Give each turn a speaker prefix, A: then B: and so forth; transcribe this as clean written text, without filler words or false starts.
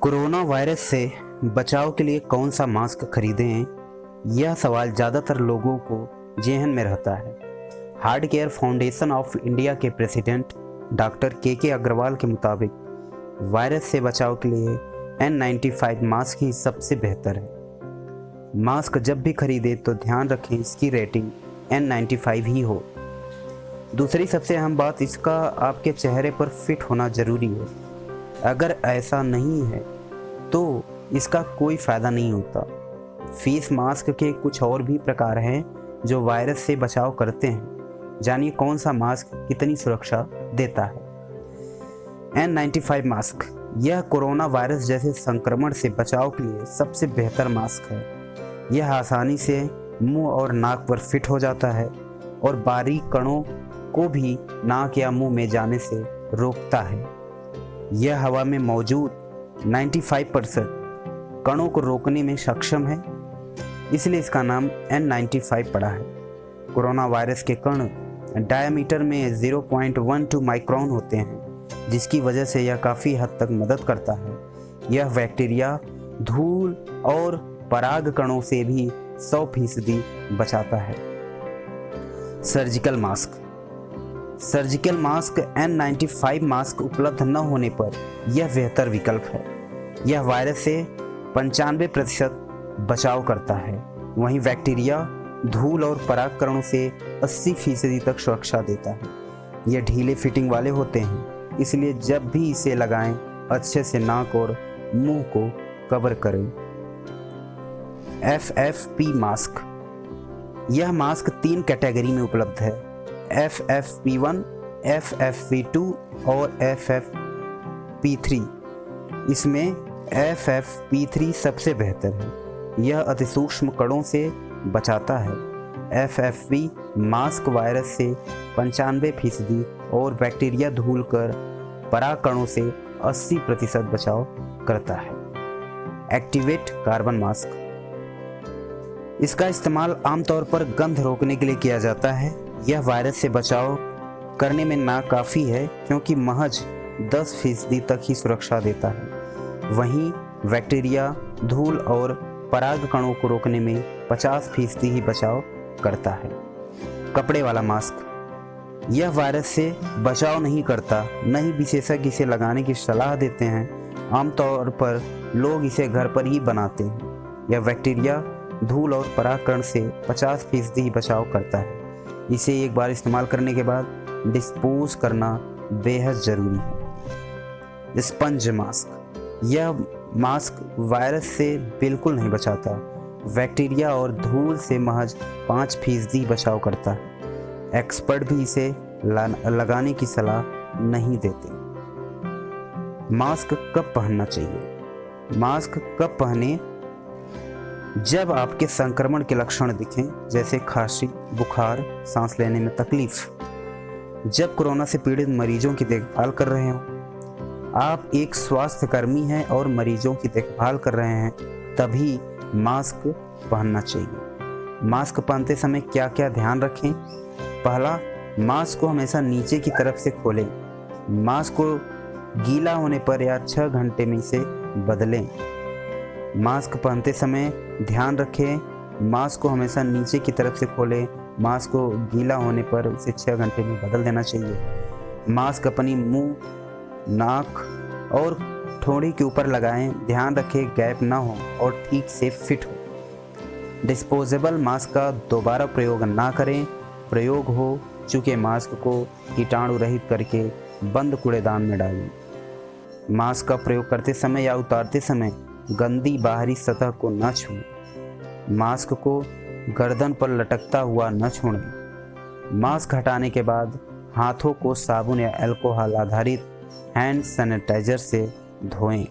A: Corona virus से बचाव के लिए कौन सा मास्क खरीदें, यह सवाल ज़्यादातर लोगों को जेहन में रहता है। Heart care foundation of India के प्रेसिडेंट डॉक्टर के अग्रवाल के मुताबिक वायरस से बचाव के लिए N95 मास्क ही सबसे बेहतर है। मास्क जब भी खरीदें तो ध्यान रखें इसकी रेटिंग N95 ही हो। दूसरी सबसे अहम बात, इसका आपके चेहरे पर फिट होना ज़रूरी है। अगर ऐसा नहीं है तो इसका कोई फ़ायदा नहीं होता। फेस मास्क के कुछ और भी प्रकार हैं जो वायरस से बचाव करते हैं। जानिए कौन सा मास्क कितनी सुरक्षा देता है। N95 मास्क यह कोरोना वायरस जैसे संक्रमण से बचाव के लिए सबसे बेहतर मास्क है। यह आसानी से मुंह और नाक पर फिट हो जाता है और बारीक कणों को भी नाक या मुंह में जाने से रोकता है। यह हवा में मौजूद 95% कणों को रोकने में सक्षम है, इसलिए इसका नाम N95 पड़ा है। कोरोना वायरस के कण डायमीटर में 0.12 माइक्रोन होते हैं, जिसकी वजह से यह काफ़ी हद तक मदद करता है। यह बैक्टीरिया, धूल और पराग कणों से भी 100% बचाता है। सर्जिकल मास्क N95 मास्क उपलब्ध न होने पर यह बेहतर विकल्प है। यह वायरस से 95% बचाव करता है, वहीं बैक्टीरिया, धूल और परागकणों से 80% तक सुरक्षा देता है। यह ढीले फिटिंग वाले होते हैं, इसलिए जब भी इसे लगाएं अच्छे से नाक और मुंह को कवर करें। FFP मास्क यह मास्क 3 कैटेगरी में उपलब्ध है, FFP1, FFP2 और FFP3। इसमें FFP3 सबसे बेहतर है। यह अतिसूक्ष्म कणों से बचाता है। FFP मास्क वायरस से 95% और बैक्टीरिया, धूल कर पराग कणों से 80% बचाव करता है। एक्टिवेट कार्बन मास्क इसका इस्तेमाल आमतौर पर गंध रोकने के लिए किया जाता है। यह वायरस से बचाव करने में नाकाफ़ी है, क्योंकि महज 10% तक ही सुरक्षा देता है। वहीं बैक्टीरिया, धूल और पराग कणों को रोकने में 50% ही बचाव करता है। कपड़े वाला मास्क यह वायरस से बचाव नहीं करता, न ही विशेषज्ञ इसे लगाने की सलाह देते हैं। आमतौर पर लोग इसे घर पर ही बनाते हैं। यह बैक्टीरिया, धूल और परागकण से 50% ही बचाव करता है। इसे एक बार इस्तेमाल करने के बाद डिस्पोज करना बेहद ज़रूरी है। स्पंज मास्क यह मास्क वायरस से बिल्कुल नहीं बचाता। बैक्टीरिया और धूल से महज 5% बचाव करता है। एक्सपर्ट भी इसे लगाने की सलाह नहीं देते। मास्क कब पहनना चाहिए? मास्क कब पहने? जब आपके संक्रमण के लक्षण दिखें, जैसे खांसी, बुखार, सांस लेने में तकलीफ। जब कोरोना से पीड़ित मरीजों की देखभाल कर रहे हो, आप एक स्वास्थ्यकर्मी हैं और मरीजों की देखभाल कर रहे हैं, तभी मास्क पहनना चाहिए। मास्क पहनते समय क्या क्या ध्यान रखें? पहला, मास्क को हमेशा नीचे की तरफ से खोलें। मास्क को गीला होने पर या 6 घंटे में इसे बदलें। मास्क पहनते समय ध्यान रखें, मास्क को हमेशा नीचे की तरफ से खोलें। मास्क को गीला होने पर उसे 6 घंटे में बदल देना चाहिए। मास्क अपनी मुंह, नाक और ठोड़ी के ऊपर लगाएं। ध्यान रखें गैप ना हो और ठीक से फिट हो। डिस्पोजेबल मास्क का दोबारा प्रयोग ना करें। प्रयोग हो चुके मास्क को कीटाणु रहित करके बंद कूड़ेदान में डालें। मास्क का प्रयोग करते समय या उतारते समय गंदी बाहरी सतह को न छुएं। मास्क को गर्दन पर लटकता हुआ न छोड़ें। मास्क हटाने के बाद हाथों को साबुन या अल्कोहल आधारित हैंड सैनिटाइजर से धोएं।